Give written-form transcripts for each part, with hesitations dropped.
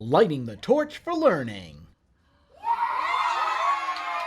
lighting the torch for learning.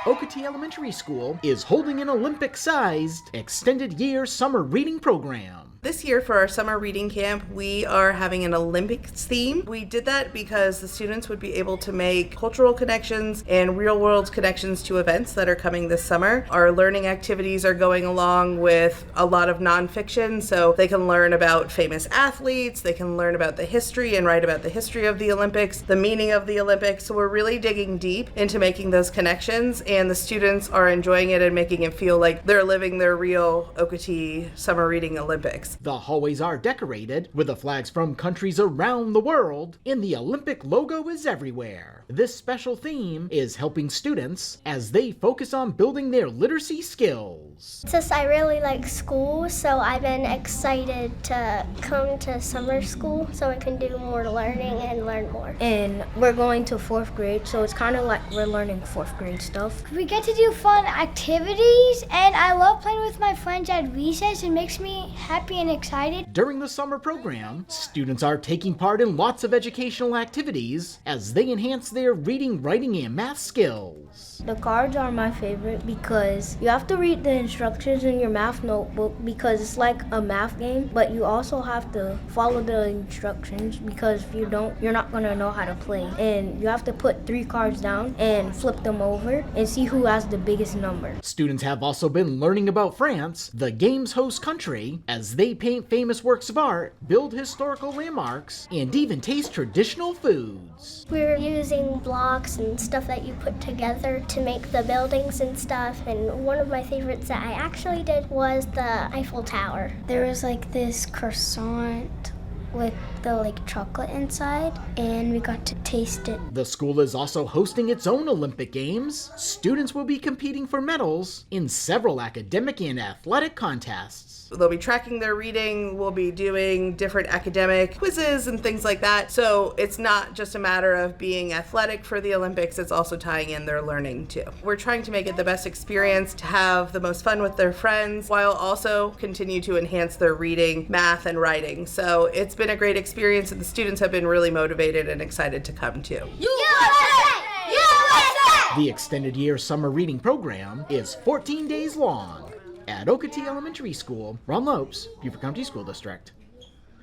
Okatie Elementary School is holding an Olympic-sized extended year summer reading program. This year for our summer reading camp, we are having an Olympics theme. We did that because the students would be able to make cultural connections and real-world connections to events that are coming this summer. Our learning activities are going along with a lot of nonfiction, so they can learn about famous athletes, they can learn about the history and write about the history of the Olympics, the meaning of the Olympics. So we're really digging deep into making those connections, and the students are enjoying it and making it feel like they're living their real Okatie Summer Reading Olympics. The hallways are decorated with the flags from countries around the world, and the Olympic logo is everywhere. This special theme is helping students as they focus on building their literacy skills. Since I really like school, so I've been excited to come to summer school so I can do more learning and learn more. And we're going to 4th grade, so it's kind of like we're learning 4th grade stuff. We get to do fun activities, and I love playing with my friends at recess. It makes me happy and excited. During the summer program, students are taking part in lots of educational activities as they enhance their reading, writing, and math skills. The cards are my favorite because you have to read the instructions in your math notebook because it's like a math game, but you also have to follow the instructions because if you don't, you're not going to know how to play. And you have to put 3 cards down and flip them over and see who has the biggest number. Students have also been learning about France, the game's host country, as they paint famous works of art, build historical landmarks, and even taste traditional foods. We're using blocks and stuff that you put together to make the buildings and stuff, and one of my favorites that I actually did was the Eiffel Tower. There was like this croissant with the chocolate inside, and we got to taste it. The school is also hosting its own Olympic Games. Students will be competing for medals in several academic and athletic contests. They'll be tracking their reading, we'll be doing different academic quizzes and things like that. So it's not just a matter of being athletic for the Olympics, it's also tying in their learning too. We're trying to make it the best experience, to have the most fun with their friends, while also continue to enhance their reading, math, and writing. So it's been a great experience, and the students have been really motivated and excited to come too. The extended year summer reading program is 14 days long at Okatie Elementary School, Ron Lopes, Beaufort County School District.